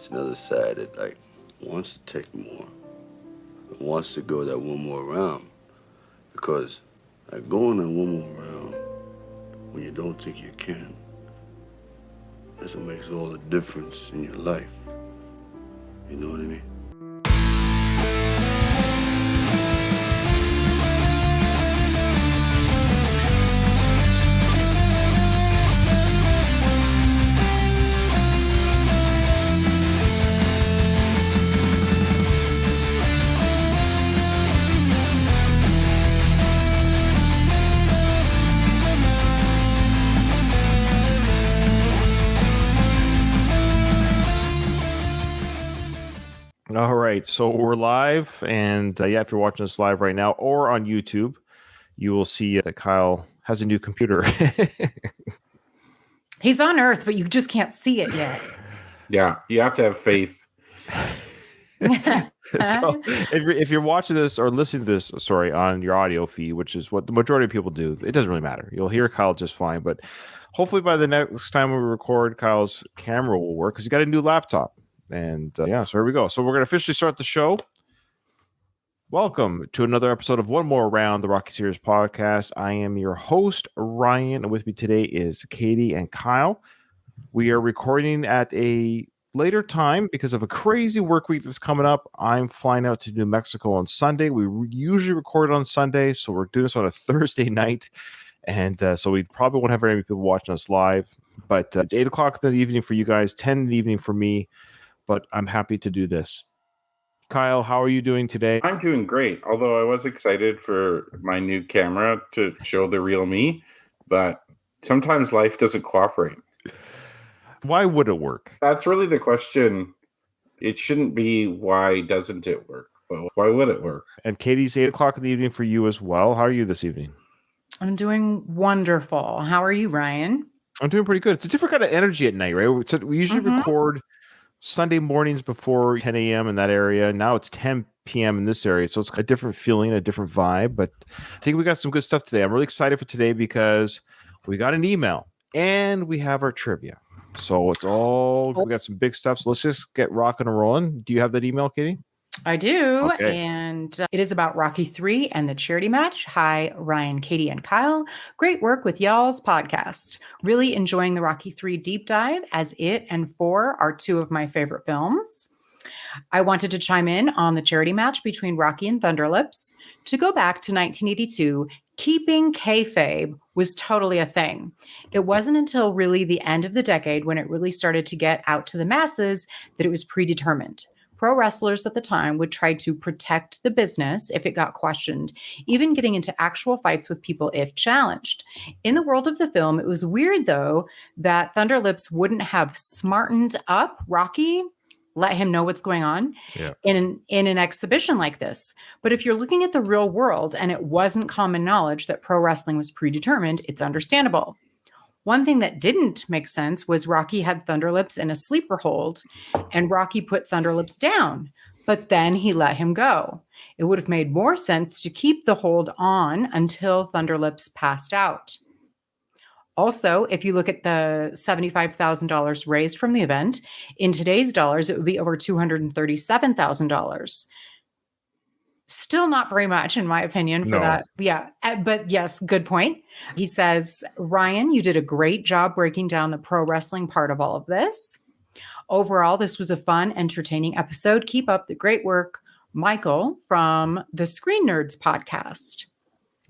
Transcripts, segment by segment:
It's another side that like wants to take more, wants to go that one more round, because like going that one more round when you don't think you can, that's what makes all the difference in your life. You know what I mean? All right, so we're live, and if you're watching us live right now or on YouTube, you will see that Kyle has a new computer. He's on Earth, but you just can't see it yet. Yeah, you have to have faith. So if you're watching this or listening to this, on your audio feed, which is what the majority of people do, it doesn't really matter. You'll hear Kyle just fine, but hopefully by the next time we record, Kyle's camera will work because he got a new laptop. And so here we go. So we're going to officially start the show. Welcome to another episode of One More Round, the Rocky Series podcast. I am your host, Ryan, and with me today is Katie and Kyle. We are recording at a later time because of a crazy work week that's coming up. I'm flying out to New Mexico on Sunday. We usually record on Sunday, so we're doing this on a Thursday night. And so we probably won't have very many people watching us live. But it's 8 o'clock in the evening for you guys, 10 in the evening for me. But I'm happy to do this. Kyle, how are you doing today? I'm doing great, although I was excited for my new camera to show the real me, but sometimes life doesn't cooperate. Why would it work? That's really the question. It shouldn't be why doesn't it work, but why would it work? And Katie's 8 o'clock in the evening for you as well. How are you this evening? I'm doing wonderful. How are you, Ryan? I'm doing pretty good. It's a different kind of energy at night, right? So we usually record Sunday mornings before 10 a.m. in that area. Now it's 10 p.m. in this area. So it's a different feeling, a different vibe. But I think we got some good stuff today. I'm really excited for today because we got an email and we have our trivia. So we got some big stuff. So let's just get rocking and rolling. Do you have that email, Katie? I do. Okay. And it is about Rocky III and the charity match. Hi, Ryan, Katie, and Kyle. Great work with y'all's podcast. Really enjoying the Rocky III deep dive, as it and 4 are 2 of my favorite films. I wanted to chime in on the charity match between Rocky and Thunderlips. To go back to 1982, keeping kayfabe was totally a thing. It wasn't until really the end of the decade when it really started to get out to the masses that it was predetermined. Pro wrestlers at the time would try to protect the business if it got questioned, even getting into actual fights with people if challenged. In the world of the film, it was weird, though, that Thunderlips wouldn't have smartened up Rocky, let him know what's going on in an exhibition like this. But if you're looking at the real world and it wasn't common knowledge that pro wrestling was predetermined, it's understandable. One thing that didn't make sense was Rocky had Thunderlips in a sleeper hold, and Rocky put Thunderlips down, but then he let him go. It would have made more sense to keep the hold on until Thunderlips passed out. Also, if you look at the $75,000 raised from the event, in today's dollars, it would be over $237,000. Still not very much, in my opinion, for that. Yeah. But yes, good point. He says, Ryan, you did a great job breaking down the pro wrestling part of all of this. Overall, this was a fun, entertaining episode. Keep up the great work, Michael from the Screen Nerds podcast.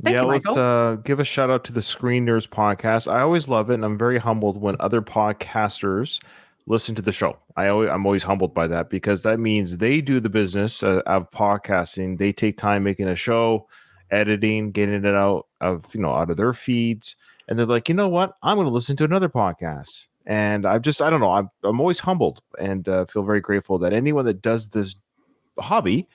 Thank you, Michael. Let's give a shout out to the Screen Nerds podcast. I always love it, and I'm very humbled when other podcasters listen to the show. I'm always humbled by that because that means they do the business of podcasting. They take time making a show, editing, getting it out of their feeds, and they're like, you know what? I'm going to listen to another podcast. And I don't know. I'm always humbled and feel very grateful that anyone that does this hobby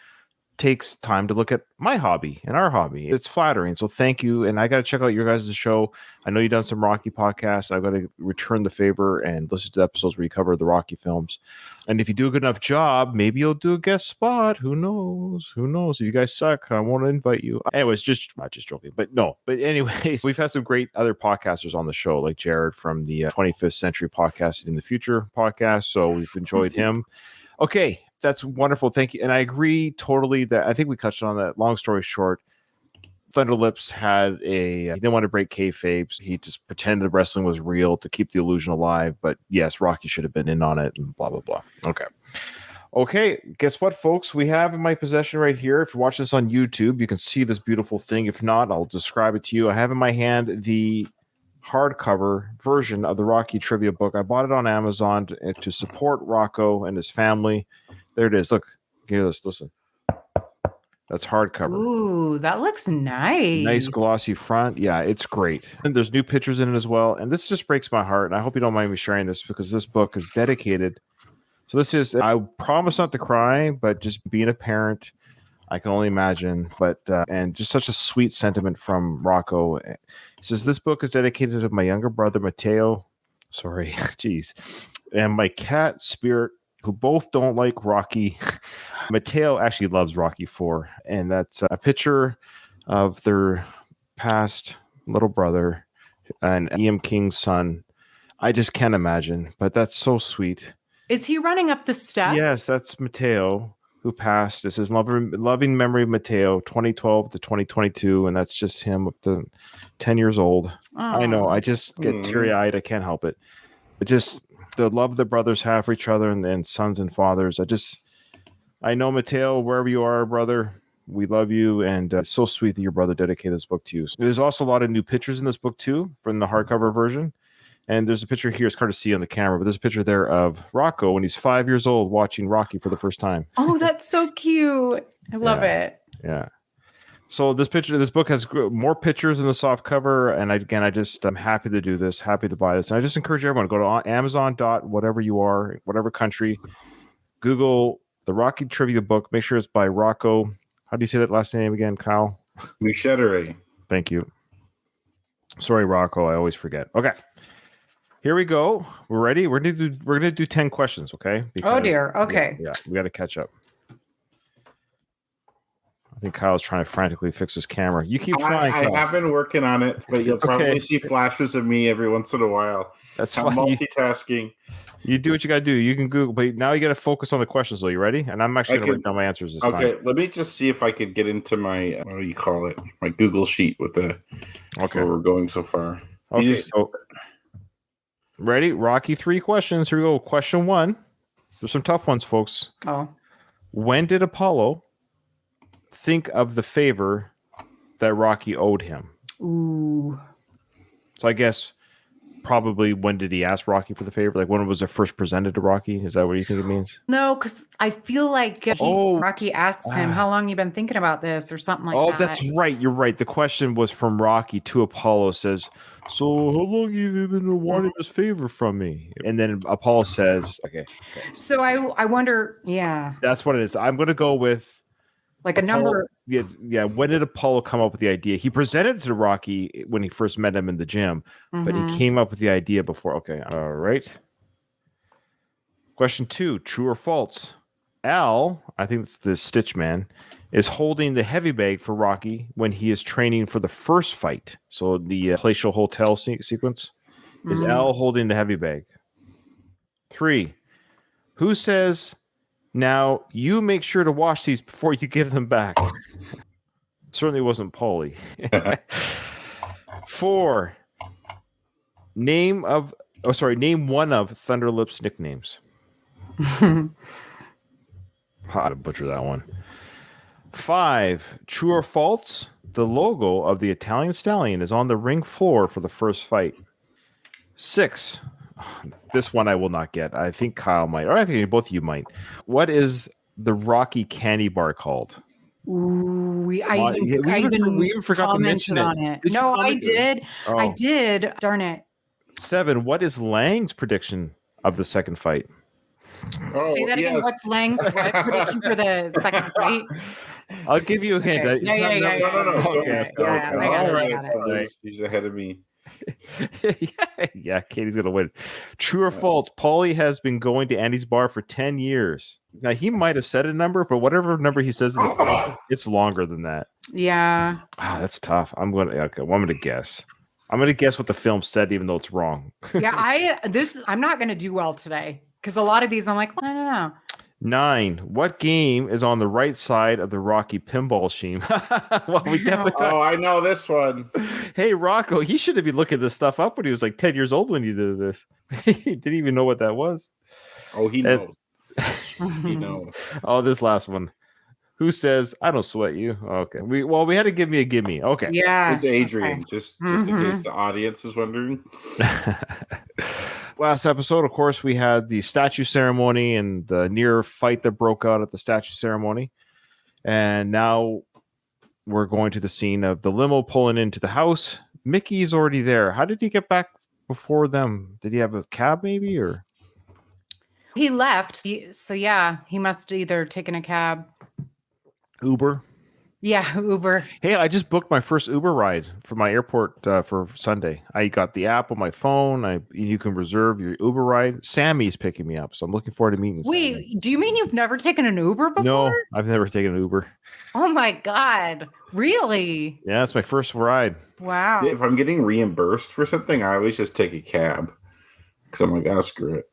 takes time to look at my hobby and our hobby. It's flattering. So thank you. And I got to check out your guys' show. I know you've done some Rocky podcasts. I've got to return the favor and listen to the episodes where you cover the Rocky films. And if you do a good enough job, maybe you'll do a guest spot. Who knows? Who knows? If you guys suck, I won't invite you. Anyways, not just joking. But no. But anyways, we've had some great other podcasters on the show, like Jared from the 25th Century Podcasting in the Future podcast. So we've enjoyed him. Okay. That's wonderful. Thank you. And I agree totally that I think we touched on that. Long story short, Thunderlips had he didn't want to break kayfabe. He just pretended wrestling was real to keep the illusion alive. But yes, Rocky should have been in on it and blah, blah, blah. Okay. Guess what, folks? We have in my possession right here. If you watch this on YouTube, you can see this beautiful thing. If not, I'll describe it to you. I have in my hand the hardcover version of the Rocky trivia book. I bought it on Amazon to support Rocco and his family. There it is. Look, hear this. Listen. That's hardcover. Ooh, that looks nice. Nice glossy front. Yeah, it's great. And there's new pictures in it as well. And this just breaks my heart. And I hope you don't mind me sharing this because this book is dedicated. So this is, I promise not to cry, but just being a parent, I can only imagine. But, and just such a sweet sentiment from Rocco. It says, this book is dedicated to my younger brother, Mateo. Sorry, geez. And my cat, Spirit, who both don't like Rocky. Mateo actually loves Rocky 4, and that's a picture of their past little brother and Ian King's son. I just can't imagine, but that's so sweet. Is he running up the steps? Yes, that's Mateo, who passed. This is loving memory of Mateo, 2012 to 2022, and that's just him up to 10 years old. Oh. I know, I just get teary-eyed. I can't help it. But just the love the brothers have for each other and sons and fathers. I know, Mateo, wherever you are, brother, we love you. And it's so sweet that your brother dedicated this book to you. So there's also a lot of new pictures in this book, too, from the hardcover version. And there's a picture here. It's hard to see on the camera, but there's a picture there of Rocco when he's 5 years old watching Rocky for the first time. Oh, that's so cute. I love it. Yeah. So this book has more pictures in the soft cover. And I'm happy to do this, happy to buy this. And I just encourage everyone to go to Amazon. Whatever you are, whatever country, Google the Rocky trivia book. Make sure it's by Rocco. How do you say that last name again, Kyle? Mouchedere. Thank you. Sorry, Rocco. I always forget. Okay. Here we go. We're ready. We're gonna do 10 questions, okay? Oh dear. Okay. Yeah, we got to catch up. I think Kyle's trying to frantically fix his camera. You keep trying. I have been working on it, but you'll probably see flashes of me every once in a while. That's I'm fine. multitasking. You do what you got to do. You can Google, but now you got to focus on the questions. So you ready? And I'm actually going to write down my answers this time. Okay, let me just see if I could get into my what do you call it? My Google sheet with the where we're going so far. Okay, so ready? Rocky 3 questions. Here we go. Question 1. There's some tough ones, folks. Oh. When did Apollo think of the favor that Rocky owed him? Ooh. So I guess probably when did he ask Rocky for the favor? Like when was it first presented to Rocky? Is that what you think it means? No, because I feel like Rocky asks him, how long you been thinking about this or something like that. Oh, that's right. You're right. The question was from Rocky to Apollo says, so how long have you been wanting this favor from me? And then Apollo says, okay. So I wonder, yeah. That's what it is. I'm going to go with like Apollo, a number. Yeah. When did Apollo come up with the idea? He presented it to Rocky when he first met him in the gym, but he came up with the idea before. Okay. All right. Question 2, true or false? Al, I think it's the Stitch Man, is holding the heavy bag for Rocky when he is training for the first fight. So the palatial hotel sequence. Is Al holding the heavy bag? 3, who says, now you make sure to wash these before you give them back? Certainly wasn't Paulie. 4, name one of Thunderlip's nicknames. How to butcher that one. 5, true or false? The logo of the Italian Stallion is on the ring floor for the first fight. 6, this one I will not get. I think Kyle might, or I think both of you might. What is the Rocky candy bar called? Ooh, we even forgot to mention on it. No, I did. Oh. I did. Darn it. 7, what is Lang's prediction of the second fight? Say that again. What's Lang's prediction for the second fight? I'll give you a hint. Okay. It's Yeah, not yeah, number- yeah, No. Okay, Don't. yeah, I got it, All I right, got it. I'll lose. He's ahead of me. Yeah, Katie's gonna win. True or false? Paulie has been going to Andy's bar for 10 years. Now he might have said a number, but whatever number he says in the film, it's longer than that. Yeah. Ah, that's tough. I'm gonna guess. I'm gonna guess what the film said, even though it's wrong. Yeah, I'm not gonna do well today because a lot of these I'm like, I don't know. 9. What game is on the right side of the Rocky pinball scheme? Well, we definitely Oh, I know this one. Hey, Rocco, he should have been looking this stuff up when he was like 10 years old when you did this. He didn't even know what that was. Oh, he knows. He knows. Oh, this last one. Who says, I don't sweat you? Okay. We had to give me a gimme. Okay. Yeah. It's Adrian, Okay. just in case the audience is wondering. Last episode, of course, we had the statue ceremony and the near fight that broke out at the statue ceremony. And now we're going to the scene of the limo pulling into the house. Mickey's already there. How did he get back before them? Did he have a cab maybe or? He left. So yeah, he must either taken a cab. Uber? Yeah, Uber. Hey, I just booked my first Uber ride for my airport for Sunday. I got the app on my phone. You can reserve your Uber ride. Sammy's picking me up, so I'm looking forward to meeting Sammy. Wait, do you mean you've never taken an Uber before? No, I've never taken an Uber. Oh my God. Really? Yeah, it's my first ride. Wow. If I'm getting reimbursed for something, I always just take a cab because I'm like, screw it.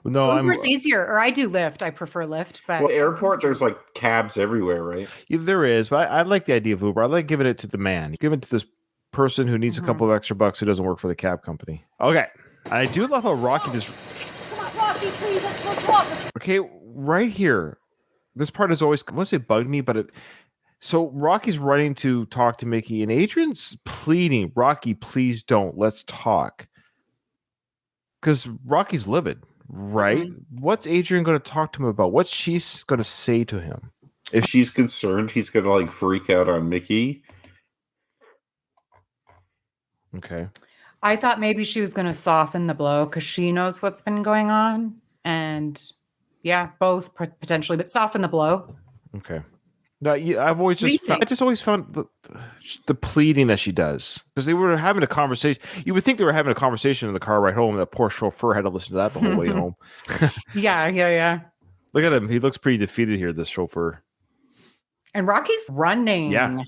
No, Uber's easier, or I do Lyft. I prefer Lyft, but Well, airport, there's like cabs everywhere, right? Yeah, there is, but I like the idea of Uber. I like giving it to the man. Give it to this person who needs a couple of extra bucks who doesn't work for the cab company. Okay. I do love how Rocky just... Come on, Rocky, please, let's go talk. Okay, right here. This part has always, I won't say bugged me, but so Rocky's running to talk to Mickey, and Adrian's pleading, Rocky, please don't. Let's talk. Because Rocky's livid, right? What's Adrian going to talk to him about? What's she's going to say to him? If she's concerned, he's gonna like freak out on Mickey. Okay. I thought maybe she was going to soften the blow because she knows what's been going on. And yeah, both potentially, but soften the blow. Okay. No, I've always What do you just, I think? just always found the pleading that she does because they were having a conversation. You would think they were having a conversation in the car ride home. That poor chauffeur had to listen to that the whole way home. Yeah. Look at him. He looks pretty defeated here, this chauffeur. And Rocky's running. Yeah.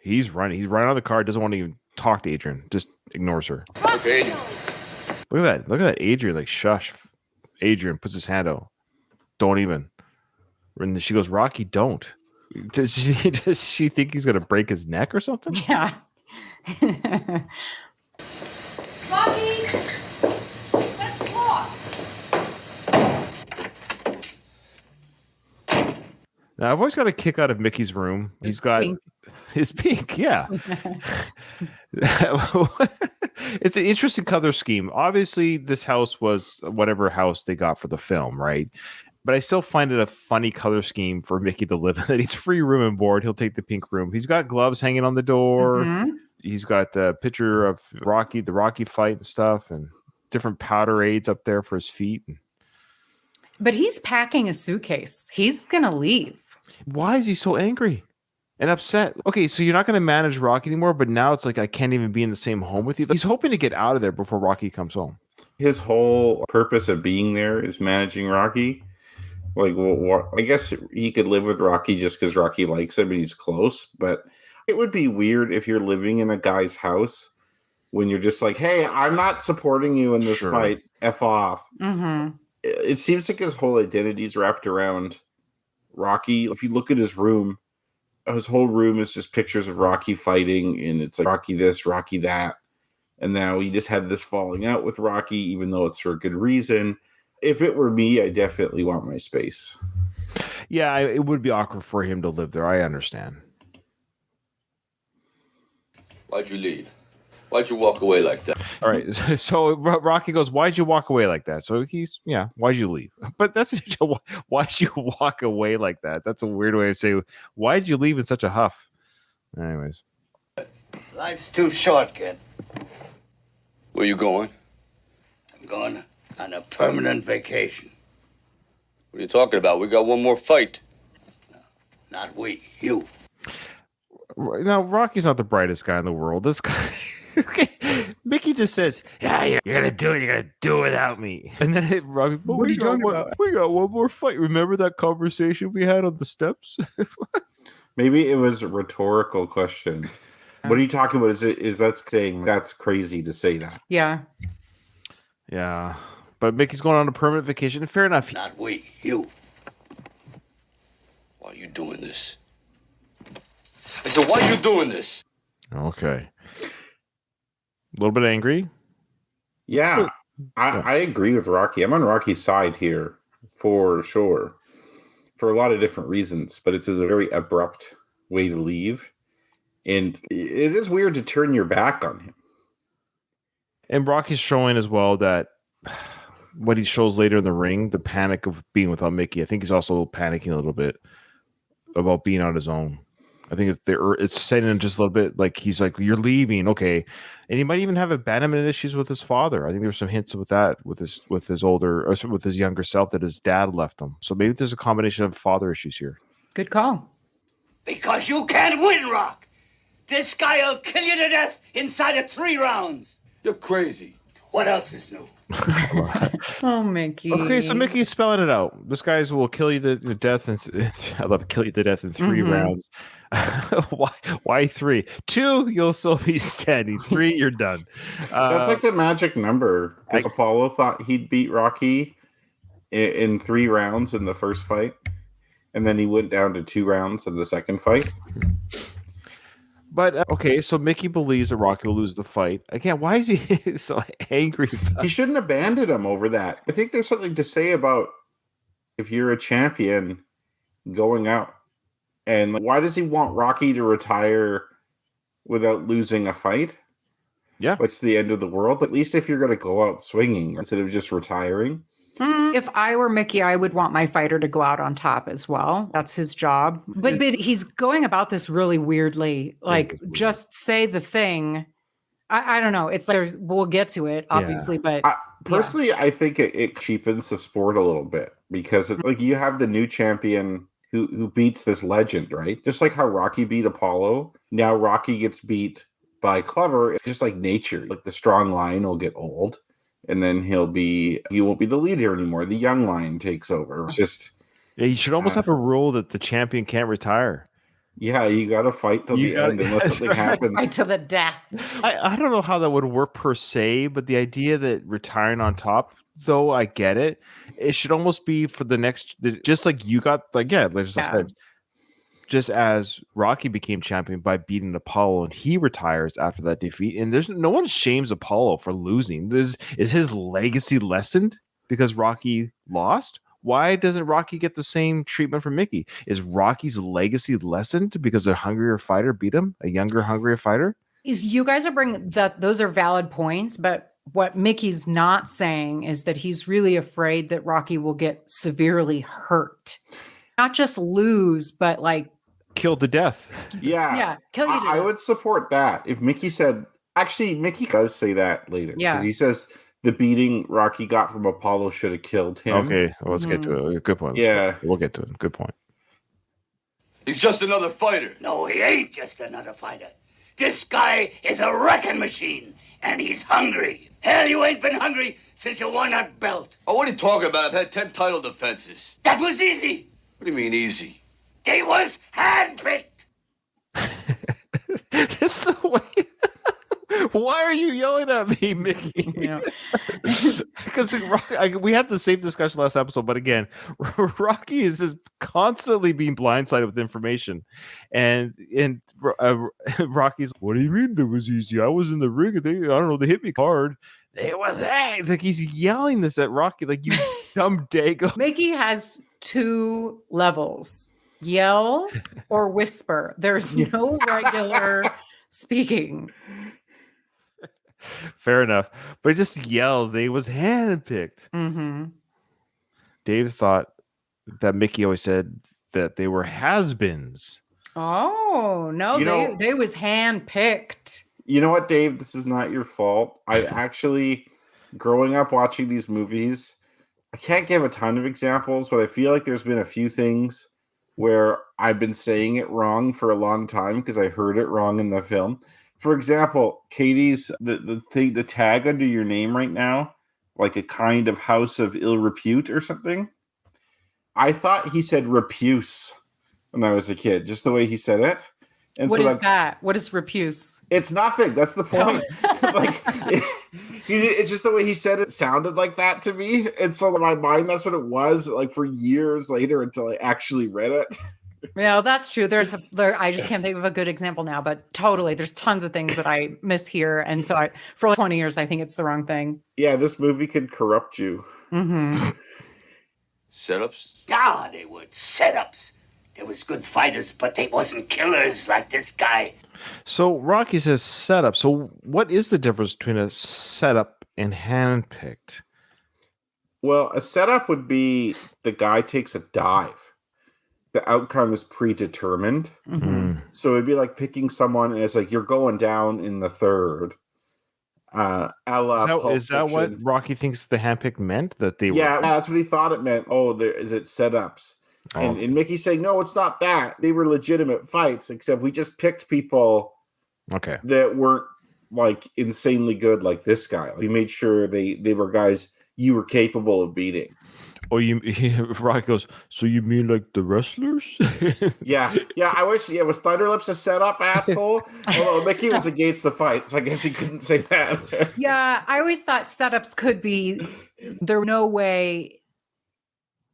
He's running. He's running out of the car. Doesn't want to even talk to Adrian. Just ignores her. Okay. Look at that. Look at that. Adrian, like, shush. Adrian puts his hand out. Don't even. And she goes, Rocky, don't. Does she think he's going to break his neck or something? Yeah. Rocky, let's talk. Now, I've always got a kick out of Mickey's room. He's got pink. his pink, yeah. It's an interesting color scheme. Obviously, this house was whatever house they got for the film, right? But I still find it a funny color scheme for Mickey to live in. That he's free room and board. He'll take the pink room. He's got gloves hanging on the door. Mhm. He's got the picture of Rocky, the Rocky fight and stuff, and different powder aids up there for his feet. But he's packing a suitcase. He's going to leave. Why is he so angry and upset? Okay, so you're not going to manage Rocky anymore, but now it's like I can't even be in the same home with you. He's hoping to get out of there before Rocky comes home. His whole purpose of being there is managing Rocky. Like, well, I guess he could live with Rocky just because Rocky likes him and he's close. But it would be weird if you're living in a guy's house when you're just like, hey, I'm not supporting you in this Sure. fight. F off. Mm-hmm. It seems like his whole identity is wrapped around Rocky. If you look at his room, his whole room is just pictures of Rocky fighting. And it's like Rocky this, Rocky that. And now he just had this falling out with Rocky, even though it's for a good reason. If it were me, I definitely want my space. Yeah, it would be awkward for him to live there. I understand. Why'd you leave? Why'd you walk away like that? All right. So Rocky goes, why'd you walk away like that? So why'd you leave? But that's why'd you walk away like that? That's a weird way of saying, why'd you leave in such a huff? Anyways. Life's too short, kid. Where you going? I'm going on a permanent vacation. What are you talking about? We got one more fight. Not we, you. Now, Rocky's not the brightest guy in the world. This guy, okay, Mickey just says, "Yeah, you're gonna do it. You're gonna do it without me." And then Rocky, but What are you talking about? We got one more fight. Remember that conversation we had on the steps? Maybe it was a rhetorical question. What are you talking about? Is that saying that's crazy to say that? Yeah. Yeah, but Mickey's going on a permanent vacation. Fair enough. Not we, you. Why are you doing this? I said, why are you doing this? Okay, a little bit angry. Yeah, I agree with Rocky. I'm on Rocky's side here for sure, for a lot of different reasons. But it's a very abrupt way to leave, and it is weird to turn your back on him. And Rocky's showing as well that what he shows later in the ring, the panic of being without Mickey. I think he's also panicking a little bit about being on his own. I think it's setting him just a little bit like he's like, you're leaving, okay, and he might even have abandonment issues with his father. I think there's some hints with that with his younger self that his dad left him. So maybe there's a combination of father issues here. Good call. Because you can't win, Rock. This guy will kill you to death inside of 3 rounds. You're crazy. What else is new? Oh, Mickey. Okay, so Mickey's spelling it out. This guy's will kill you to death, and I love kill you to death in 3 rounds. Why 3? 2, you'll still be standing. 3, you're done. That's like the magic number. Because Apollo thought he'd beat Rocky in 3 rounds in the first fight, and then he went down to 2 rounds in the second fight. But okay, so Mickey believes that Rocky will lose the fight. Again, why is he so angry? He shouldn't abandon him over that. I think there's something to say about if you're a champion going out. And why does he want Rocky to retire without losing a fight? Yeah. What's the end of the world? At least if you're going to go out swinging instead of just retiring. If I were Mickey, I would want my fighter to go out on top as well. That's his job. But he's going about this really weirdly. Like, just say the thing. I don't know. It's like we'll get to it, obviously. But personally, I think it cheapens the sport a little bit because it's like you have the new champion who beats this legend, right? Just like how Rocky beat Apollo. Now Rocky gets beat by Clubber. It's just like nature. Like the strong lion will get old. And then he won't be the leader anymore. The young lion takes over. It's just you should almost have a rule that the champion can't retire. Yeah, you got to fight till the end unless something happens. Fight to the death. I don't know how that would work per se, but the idea that retiring on top, though, I get it. It should almost be for the next, just like you got, like, said, just as Rocky became champion by beating Apollo and he retires after that defeat, and there's no one shames Apollo for losing. Is his legacy lessened because Rocky lost? Why doesn't Rocky get the same treatment from Mickey? Is Rocky's legacy lessened because a hungrier fighter beat him, a younger, hungrier fighter? You guys are bringing that; those are valid points, but what Mickey's not saying is that he's really afraid that Rocky will get severely hurt, not just lose, but like killed to death. Yeah, kill you to death. I would support that if Mickey said. Actually, Mickey does say that later. Yeah, because he says the beating Rocky got from Apollo should have killed him. Okay, well, let's get to it. Good point. Yeah, we'll get to it. Good point. He's just another fighter. No, he ain't just another fighter. This guy is a wrecking machine, and he's hungry. Hell, you ain't been hungry since you won that belt. Oh, what are you talking about? I've had 10 title defenses. That was easy. What do you mean easy? They was handpicked. That's the way. Why are you yelling at me, Mickey? Because we had the same discussion last episode, but again, Rocky is just constantly being blindsided with information, and Rocky's, what do you mean that was easy? I was in the ring, and they hit me hard. It was like he's yelling this at Rocky, like, you dumb dago. Mickey has 2 levels: yell or whisper. There's no regular speaking. Fair enough, but he just yells. They was handpicked. Mm-hmm. Dave thought that Mickey always said that they were has-beens. Oh no, they was handpicked. You know what, Dave? This is not your fault. I actually, growing up watching these movies, I can't give a ton of examples, but I feel like there's been a few things where I've been saying it wrong for a long time because I heard it wrong in the film. For example, Katie's the tag under your name right now, like a kind of house of ill repute or something. I thought he said repuse when I was a kid, just the way he said it. And What so is that? What is repuse? It's nothing. That's the point. Like, it's just the way he said it sounded like that to me. And so in my mind, that's what it was, like, for years later until I actually read it. No, that's true. I just can't think of a good example now, but totally, there's tons of things that I mishear, and so for 20 years, I think it's the wrong thing. Yeah, this movie could corrupt you. Mm-hmm. Setups? Yeah, they were setups. There was good fighters, but they wasn't killers like this guy. So Rocky says setup. So what is the difference between a setup and handpicked? Well, a setup would be the guy takes a dive. The outcome is predetermined. Mm-hmm. So it'd be like picking someone, and it's like you're going down in the third. Is that what Rocky thinks the handpicked meant? That they yeah, were... that's what he thought it meant. Oh, is it setups? Oh. And Mickey's saying, no, it's not that. They were legitimate fights, except we just picked people that weren't like insanely good like this guy. We made sure they were guys you were capable of beating. Oh, Rocky goes, so you mean like the wrestlers? Yeah. I wish, was Thunderlips a setup, asshole? Although Mickey was against the fight, so I guess he couldn't say that. Yeah, I always thought setups could be, there were no way,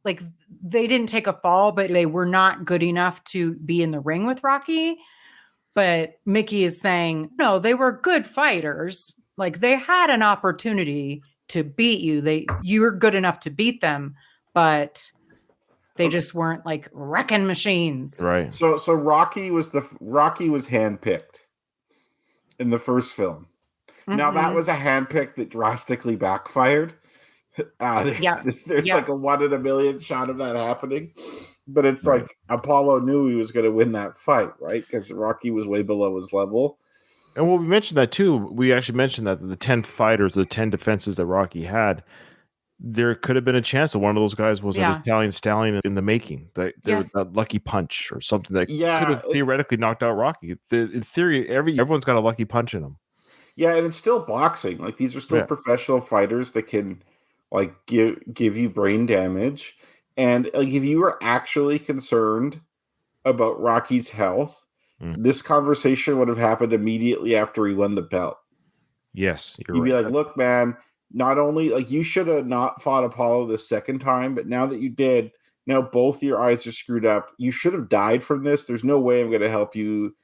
like, they didn't take a fall, but they were not good enough to be in the ring with Rocky. But Mickey is saying, no, they were good fighters. Like, they had an opportunity to beat you. You were good enough to beat them, but they just weren't like wrecking machines. Right. So Rocky was handpicked in the first film. Mm-hmm. Now that was a handpick that drastically backfired. There's like a 1 in a million shot of that happening. But it's like Apollo knew he was going to win that fight, right? Because Rocky was way below his level. And we mentioned that too. We actually mentioned that the 10 fighters, the 10 defenses that Rocky had, there could have been a chance that one of those guys was an Italian stallion in the making. That lucky punch or something that could have theoretically knocked out Rocky. In theory, everyone's got a lucky punch in them. Yeah, and it's still boxing. Like, these are still professional fighters that can like give you brain damage. And like, if you were actually concerned about Rocky's health, this conversation would have happened immediately after he won the belt. Yes, you'd be like, look, man, not only like you should have not fought Apollo the second time, but now that you did, now both your eyes are screwed up. You should have died from this. There's no way I'm going to help you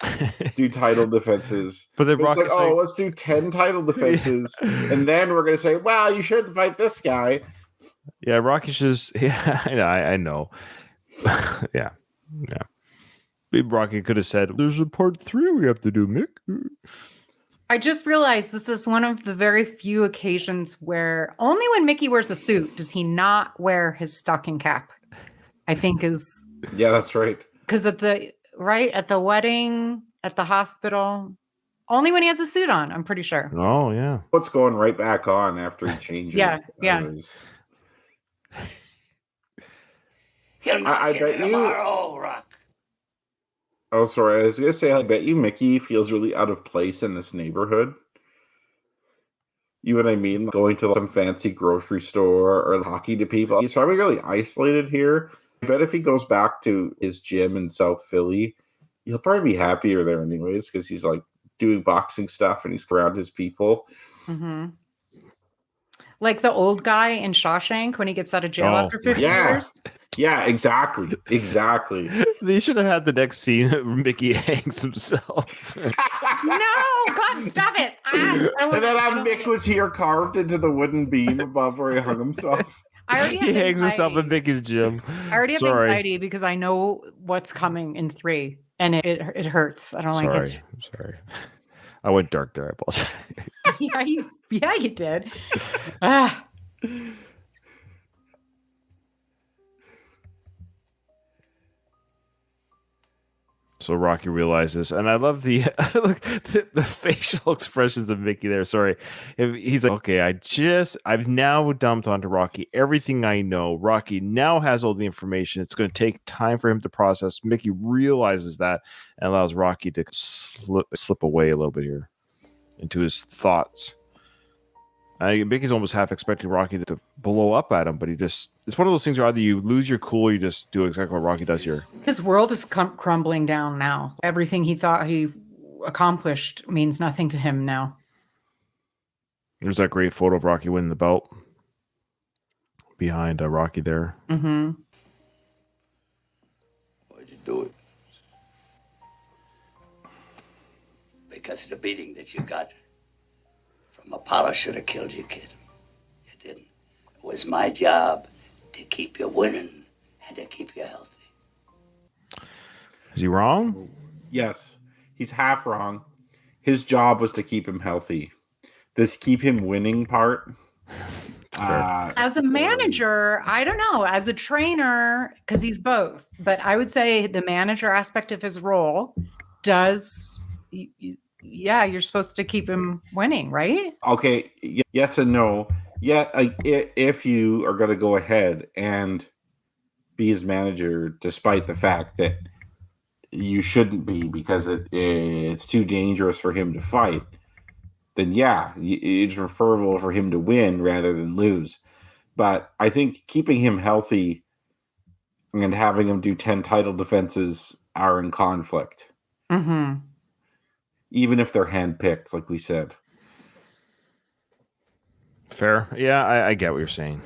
do title defenses. But it's like, let's do 10 title defenses, and then we're going to say, well, you shouldn't fight this guy. Yeah, Rocky's just I know. yeah. Rocky could have said, there's a part 3 we have to do, Mick. I just realized this is one of the very few occasions where only when Mickey wears a suit does he not wear his stocking cap. I think is... Yeah, that's right. Because at the wedding, at the hospital, only when he has a suit on, I'm pretty sure. Oh, yeah. What's going right back on after he changes. Yeah. I bet you... Rock. Oh, sorry. I was going to say, I bet you Mickey feels really out of place in this neighborhood. You know what I mean? Going to some fancy grocery store or talking to people. He's probably really isolated here. I bet if he goes back to his gym in South Philly, he'll probably be happier there anyways, because he's like doing boxing stuff and he's around his people. Mm-hmm. Like the old guy in Shawshank when he gets out of jail after 50 years. Yeah, exactly. They should have had the next scene where Mickey hangs himself. No, God, stop it. And then Mick was here carved into the wooden beam above where he hung himself. He hangs himself in Mickey's gym. I already have anxiety because I know what's coming in 3, and it hurts. I don't like it. I'm sorry. I went dark there. I apologize. Yeah, you did. So Rocky realizes, and I love the the facial expressions of Mickey there. Sorry, he's like, okay, I've now dumped onto Rocky everything I know. Rocky now has all the information. It's going to take time for him to process. Mickey realizes that and allows Rocky to slip away a little bit here into his thoughts. Mickey's almost half expecting Rocky to blow up at him, but it's one of those things where either you lose your cool or you just do exactly what Rocky does here. His world is crumbling down now. Everything he thought he accomplished means nothing to him now. There's that great photo of Rocky winning the belt behind Rocky there. Mm-hmm. Why'd you do it? Because the beating that you got from Apollo should have killed you, kid. It didn't. It was my job to keep you winning and to keep you healthy. Is he wrong? Yes, he's half wrong. His job was to keep him healthy. This keep him winning part. As a manager, I don't know. As a trainer, because he's both, but I would say the manager aspect of his role does. Yeah, you're supposed to keep him winning, right? Okay, yes and no. Yeah, if you are going to go ahead and be his manager, despite the fact that you shouldn't be because it's too dangerous for him to fight, then yeah, it's preferable for him to win rather than lose. But I think keeping him healthy and having him do 10 title defenses are in conflict. Mm-hmm. Even if they're handpicked, like we said. Fair. Yeah, I get what you're saying.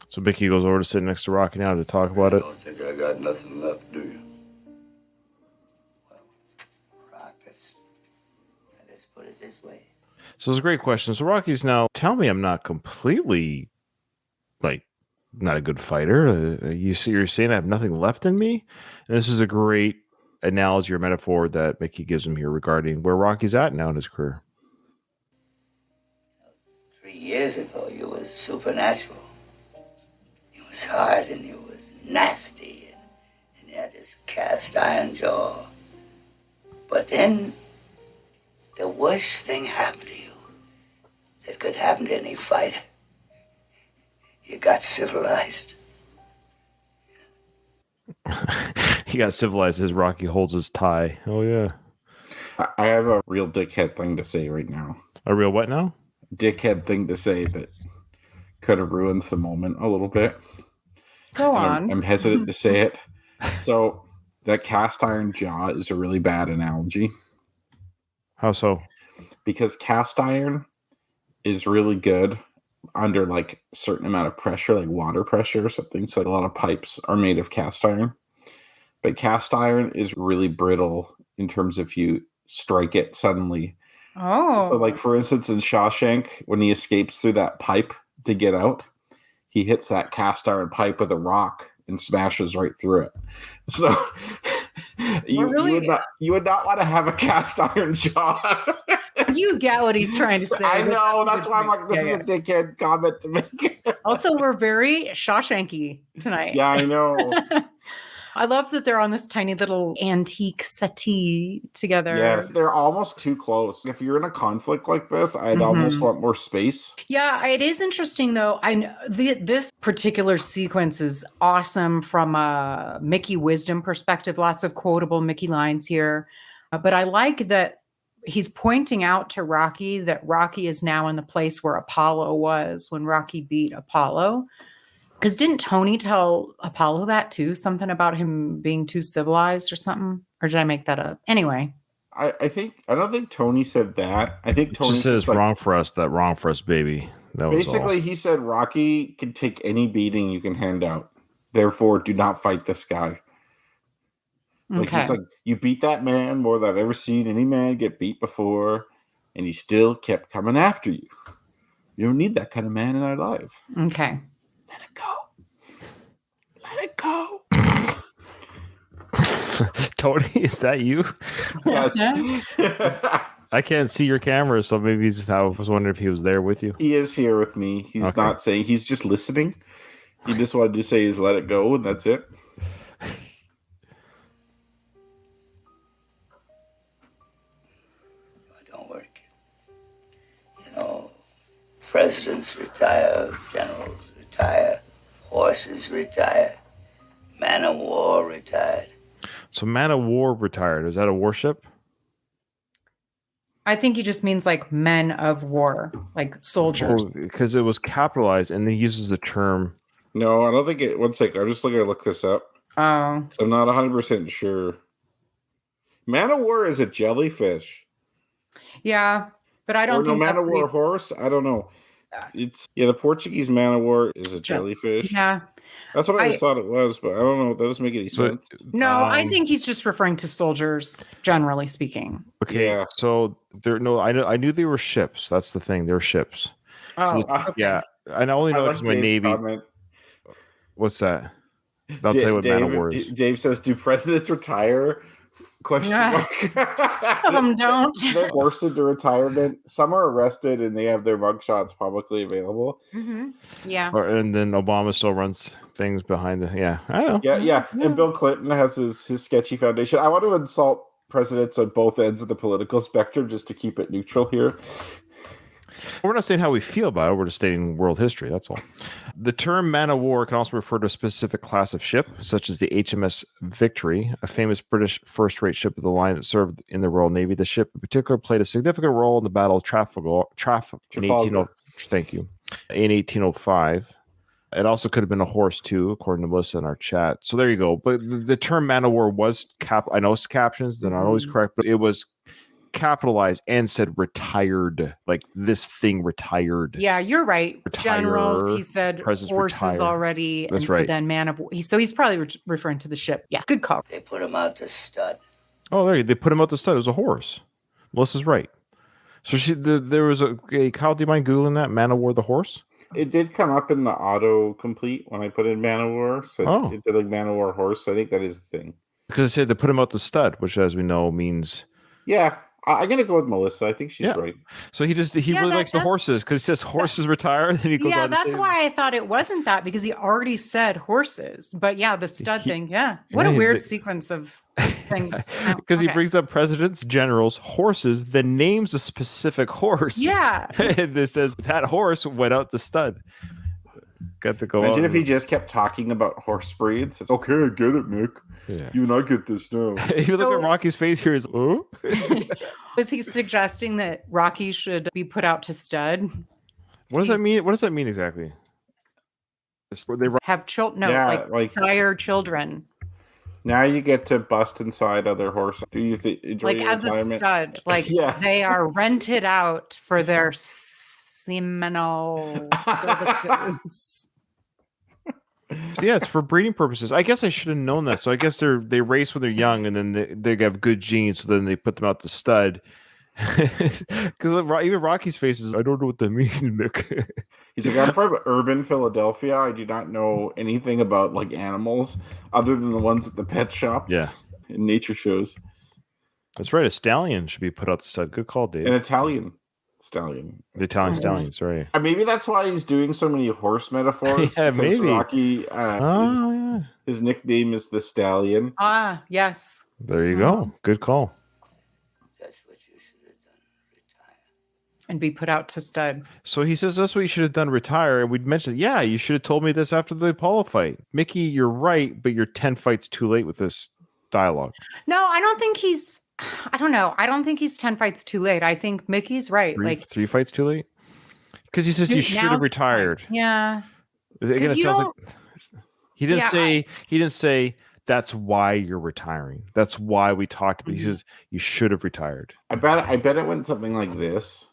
So Mickey goes over to sit next to Rocky now to talk about it. I don't think I got nothing left, do you? Rock, let's put it this way. So it's a great question. So Rocky's now, tell me I'm not completely, not a good fighter. You're saying I have nothing left in me? And this is a great analogy or metaphor that Mickey gives him here regarding where Rocky's at now in his career. 3 years ago, you was supernatural. You was hard and you was nasty and you had this cast iron jaw. But then the worst thing happened to you that could happen to any fighter. You got civilized. He got civilized as Rocky holds his tie. Oh, yeah. I have a real dickhead thing to say right now. A real what now? Dickhead thing to say that could have ruined the moment a little bit. Go And on. I'm hesitant to say it. So that cast iron jaw is a really bad analogy How so? because cast iron is really good under like a certain amount of pressure, like water pressure or something. So like a lot of pipes are made of cast iron. But cast iron is really brittle in terms of you strike it suddenly. Oh. So like for instance in Shawshank, when he escapes through that pipe to get out, he hits that cast iron pipe with a rock and smashes right through it. So you would not want to have a cast iron jaw. You get what he's trying to say. I but know, a that's good why I'm point. like, this is Yeah, a dickhead comment to make. Also, we're very Shawshanky tonight. Yeah, I know. I love that they're on this tiny little antique settee together. Yes, they're almost too close. If you're in a conflict like this, I'd Mhm. almost want more space. Yeah, it is interesting though. This particular sequence is awesome from a Mickey wisdom perspective. Lots of quotable Mickey lines here. But I like that he's pointing out to Rocky that Rocky is now in the place where Apollo was when Rocky beat Apollo. Because didn't Tony tell Apollo that too? Something about him being too civilized or something? Or did I make that up? Anyway. I don't think Tony said that. I think It Tony just says like, wrong for us, baby. That was basically he said Rocky can take any beating you can hand out. Therefore, do not fight this guy. Like Okay. it's like you beat that man more than I've ever seen any man get beat before, and he still kept coming after you. You don't need that kind of man in our life. Okay. Let it go. Let it go. all. Tony, is that you? Yes. I can't see your camera, so maybe I was wondering if he was there with you. He is here with me. He's Okay. not saying, he's just listening. He just wanted to say he's let it go, and that's it. Don't worry, kid. You know, presidents retire, generals retire, horses retire, man of war retired. So Man of War retired. Is that a warship? I think he just means like men of war, like soldiers. Because it was capitalized, and he uses the term. No, I don't think it. One second. I'm just looking to look this up. Oh, I'm not 100% sure. Man of War is a jellyfish. yeah, but I don't think Man that's of what War he's- horse. I don't know. It's the Portuguese Man of War is a jellyfish. Yeah. That's what I just thought it was, but I don't know. That doesn't make any sense. No, I think he's just referring to soldiers, generally speaking. Okay, Yeah. so there. No, I knew they were ships. That's the thing. They're ships. Oh, So okay. yeah, I only know because my Dave's Navy. comment. What's that? I'll tell you what Man of War is. Dave says, "Do presidents retire?" Question mark. Some of them don't. They're forced into retirement. Some are arrested, and they have their mugshots publicly available. Mm-hmm. Yeah. And then Obama still runs things behind the. Yeah, I don't know. Yeah. And Bill Clinton has his sketchy foundation. I want to insult presidents on both ends of the political spectrum just to keep it neutral here. We're not saying how we feel about it. We're just stating world history. That's all. The term man of war can also refer to a specific class of ship, such as the HMS Victory, a famous British first-rate ship of the line that served in the Royal Navy. The ship, in particular, played a significant role in the Battle of Trafalgar in 1805. It also could have been a horse too, according to Melissa in our chat. So there you go. But the term man of war was I know it's captions; they're not always correct, but it was capitalized and said retired, like this thing retired. Yeah, you're right. Retire, Generals, he said presidents horses retire. already. That's and right. So then man of war. So he's probably referring to the ship. Yeah, good call. They put him out to stud. Oh, there they put him out the stud. It was a horse. Melissa's right. So there was a Kyle. Do you mind googling that man of war the horse? It did come up in the auto complete when I put in Man of War. So it did like Man of War horse. So I think that is the thing. Because it said they put him out the stud, which, as we know, means Yeah. I'm gonna go with Melissa. I think she's right. So he really likes the horses because he says horses retire. Then he goes Yeah, on to that's say- why I thought it wasn't that because he already said horses. But yeah, the stud thing. Yeah, what a Yeah, weird but- sequence of things. Because he Okay. brings up presidents, generals, horses, then names a specific horse. Yeah. And it says that horse went out the stud. Got to go Imagine out. if he just kept talking about horse breeds. It's okay, I get it, Nick. Yeah. You and I get this now. If you look at Rocky's face here, is oh. Was he suggesting that Rocky should be put out to stud? What does that mean? What does that mean exactly? They Have children? No, Yeah, like- sire children. Now you get to bust inside other horses. Do you enjoy Like your as a retirement? stud. Like Yeah. they are rented out for their seminal services. So yeah, it's for breeding purposes. I guess I should have known that. So I guess they race when they're young, and then they have good genes. So then they put them out the stud. Because even Rocky's face is, I don't know what that means, Nick. He's like, I'm from urban Philadelphia. I do not know anything about like animals other than the ones at the pet shop. Yeah, in nature shows. That's right. A stallion should be put out the stud. Good call, Dave. An Italian stallion. The Italian stallion. Sorry. Maybe that's why he's doing so many horse metaphors. Yeah, because maybe. Rocky, his nickname is the Stallion. Ah, yes. There you go. Good call. And be put out to stud. So he says that's what you should have done. Retire. And we'd mentioned, yeah, you should have told me this after the Apollo fight. Mickey, you're right, but you're 10 fights too late with this dialogue. No, I don't think he's. I don't know. I don't think he's 10 fights too late. I think Mickey's right. Three fights too late? Because he says you should have now's the retired. time. Yeah. Again, 'Cause it you sounds don't- like he didn't Yeah, say he didn't say that's why you're retiring. That's why we talked about. He says you should have retired. I bet it went something like this,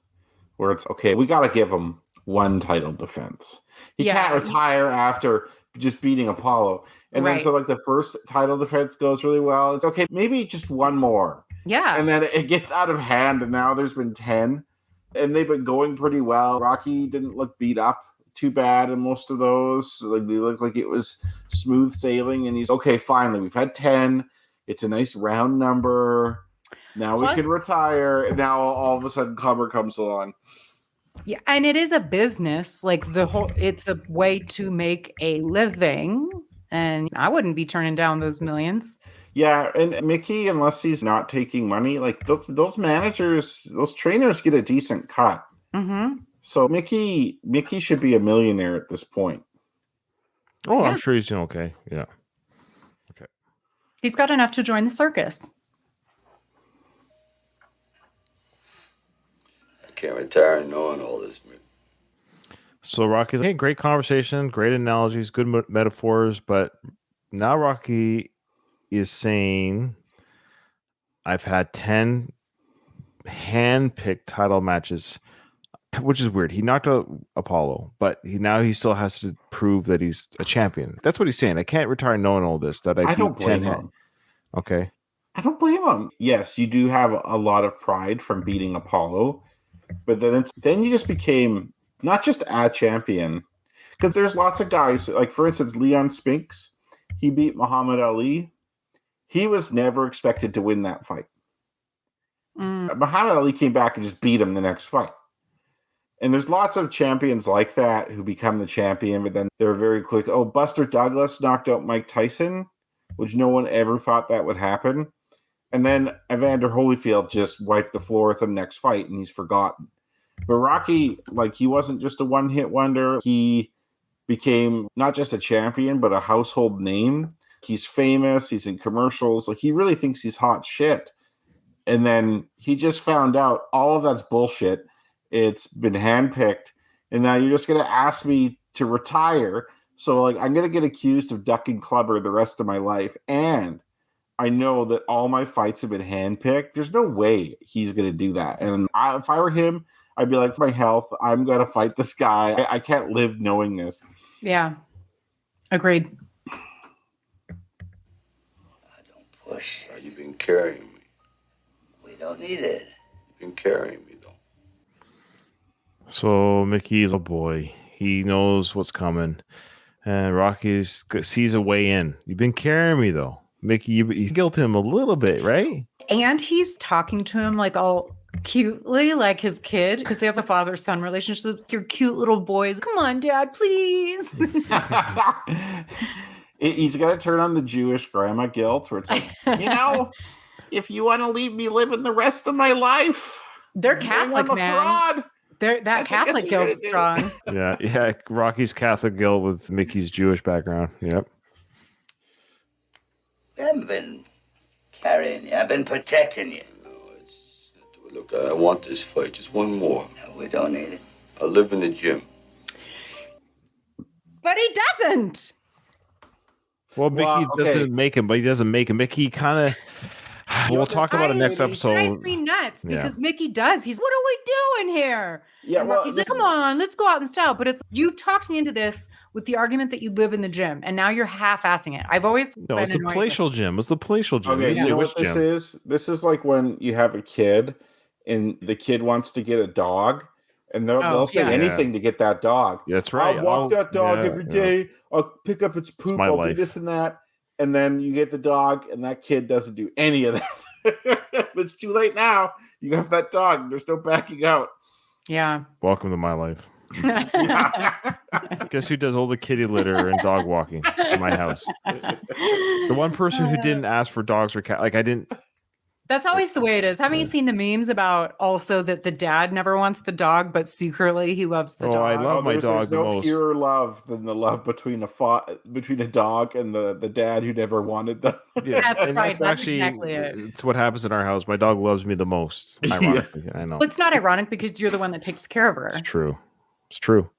where it's okay. We got to give him one title defense. He Yeah. can't retire after just beating Apollo. And then Right. so like the first title defense goes really well. It's okay, maybe just one more. Yeah. And then it gets out of hand, and now there's been 10, and they've been going pretty well. Rocky didn't look beat up too bad in most of those. Like they looked like it was smooth sailing, and he's okay. Finally, we've had 10. It's a nice round number. Now Plus- we can retire. And now all of a sudden, Clubber comes along. Yeah, and it is a business. Like it's a way to make a living. And I wouldn't be turning down those millions. Yeah, and Mickey, unless he's not taking money, like those managers, those trainers get a decent cut. Mm-hmm. So Mickey should be a millionaire at this point. Oh, Yeah. I'm sure he's doing okay. Yeah. Okay. He's got enough to join the circus. I can't retire knowing all this. So Rocky's hey, great conversation, great analogies, good metaphors, but now Rocky is saying I've had 10 hand-picked title matches, which is weird. He knocked out Apollo, but he still has to prove that he's a champion. That's what he's saying. I can't retire knowing all this. That I don't beat blame 10 him. Okay. I don't blame him. Yes, you do have a lot of pride from beating Apollo, but then you just became not just a champion, because there's lots of guys, like for instance, Leon Spinks, he beat Muhammad Ali. He was never expected to win that fight. Muhammad Ali came back and just beat him the next fight. And there's lots of champions like that who become the champion, but then they're very quick. Oh, Buster Douglas knocked out Mike Tyson, which no one ever thought that would happen. And then Evander Holyfield just wiped the floor with him next fight, and he's forgotten. But Rocky, like, he wasn't just a one-hit wonder. He became not just a champion, but a household name. He's famous. He's in commercials. Like, he really thinks he's hot shit. And then he just found out all of that's bullshit. It's been handpicked. And now you're just going to ask me to retire. So, like, I'm going to get accused of ducking clubber the rest of my life. And I know that all my fights have been handpicked. There's no way he's going to do that. And if I were him, I'd be like, for my health, I'm going to fight this guy. I can't live knowing this. Yeah. Agreed. I don't push. You've been carrying me. We don't need it. You've been carrying me, though. So Mickey's a boy. He knows what's coming. And Rocky sees a way in. You've been carrying me, though. Mickey, you guilt him a little bit, right? And he's talking to him like all cutely, like his kid, because they have the father-son relationship. Your cute little boys. Come on, Dad, please. He's going to turn on the Jewish grandma guilt, where it's like, if you want to leave me living the rest of my life, they're Catholic, man. Fraud. That Catholic guilt's strong. Yeah. Rocky's Catholic guilt with Mickey's Jewish background. Yep. I haven't been carrying you. I've been protecting you. Look, I want this fight. Just one more. No, we don't need it. I live in the gym. But he doesn't. Well, Mickey doesn't make him, but he doesn't make him. Mickey kind of... We'll talk about it next episode. It drives me nuts because Mickey does. He's, what are we doing here? Yeah, well, he's like, come on, let's go out in style. But it's you talked me into this with the argument that you live in the gym, and now you're half-assing it. I've always no, it's the palatial gym. It's the palatial gym. Okay, you know what this is? This is like when you have a kid, and the kid wants to get a dog, and they'll say anything to get that dog. That's right. I'll walk that dog every day. I'll pick up its poop. I'll do this and that. And then you get the dog, and that kid doesn't do any of that. But it's too late now. You have that dog. There's no backing out. Yeah. Welcome to my life. Guess who does all the kitty litter and dog walking in my house? The one person who didn't ask for dogs or cat. Like I didn't. That's always the way it is. Haven't you seen the memes about also that the dad never wants the dog, but secretly he loves the dog? I love my dog the most. There's no purer love than the love between a dog and the dad who never wanted them. Yeah, that's right. That's actually, exactly it. It's what happens in our house. My dog loves me the most. Ironically, I know. Well, it's not ironic because you're the one that takes care of her. It's true. It's true.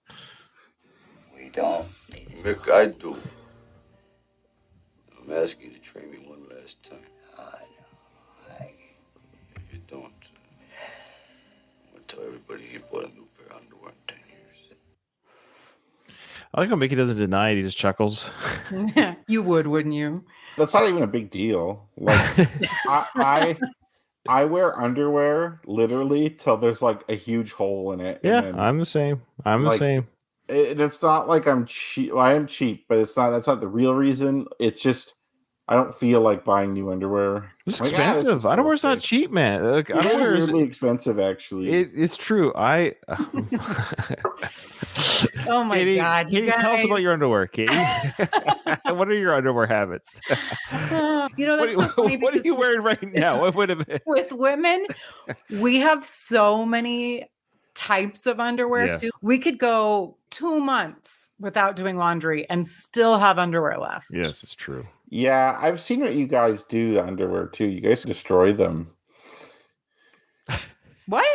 We don't. Mick, I do. I'm asking you to train me one last time. If you don't, I'm going to tell everybody you bought a new pair of underwear in 10 years. I like how Mickey doesn't deny it. He just chuckles. You would, wouldn't you? That's not even a big deal. Like I wear underwear literally till there's like a huge hole in it. Yeah, I'm the same. I'm the same. And it's not like I'm cheap. Well, I am cheap, but that's not the real reason. It's just I don't feel like buying new underwear. It's Like, this expensive. is Underwear's not okay. cheap, man. Like, It is underwear is, weirdly expensive, actually. it's true. I Oh my Katie, God, you Katie, tell us guys. about your underwear, Katie. What are your underwear habits? You know, What, that's so funny what are because you wearing right now? Wait a minute. with women, we have so many types of underwear Yeah. too. We could go 2 months without doing laundry and still have underwear left. Yes, it's true. Yeah, I've seen what you guys do to underwear too. You guys destroy them. What?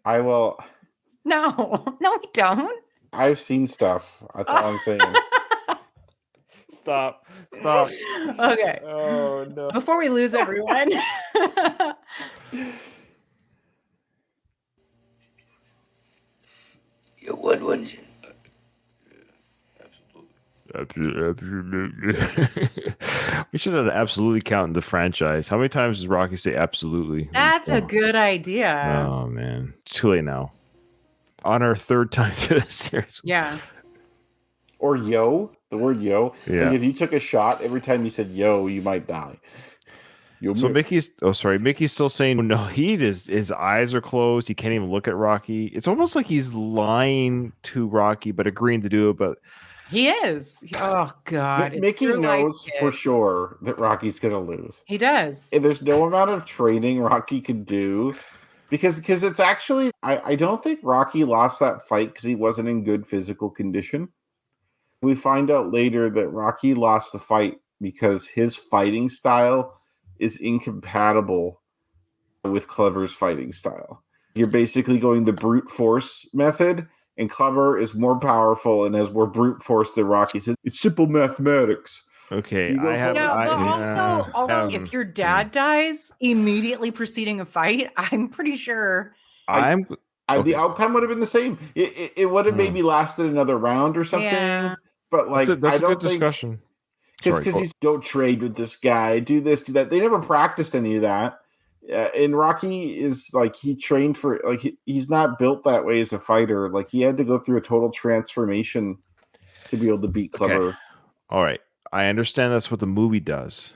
I will. No, no, we don't. I've seen stuff. That's all I'm saying. Stop. Okay. Oh no. Before we lose everyone. You would, wouldn't you? Absolutely. We should have absolutely count in the franchise. How many times does Rocky say absolutely? That's a good idea. Oh man, it's too late now. On our third time through the series. Yeah. Or yo, the word yo. Yeah. Like if you took a shot, every time you said yo, you might die. Yo, So mi- Mickey's still saying no. His eyes are closed. He can't even look at Rocky. It's almost like he's lying to Rocky, but agreeing to do it. But He is. Oh God. it's Mickey your life, knows kid. for sure that Rocky's gonna lose. He does. And there's no amount of training Rocky could do because it's actually I don't think Rocky lost that fight because he wasn't in good physical condition. We find out later that Rocky lost the fight because his fighting style is incompatible with Clever's fighting style. You're basically going the brute force method, and Clever is more powerful and has more brute force than Rocky. So it's simple mathematics. okay, You go I have. Yeah, I, but also, if your dad dies immediately preceding a fight, I'm pretty sure. I'm. Okay. The outcome would have been the same. It would have maybe lasted another round or something. Yeah. But like, That's I a don't good think discussion. because Sorry, he's don't trade with this guy, do this, do that. They never practiced any of that. And Rocky is like he trained for like he's not built that way as a fighter. Like he had to go through a total transformation to be able to beat Clever. Okay. All right. I understand that's what the movie does.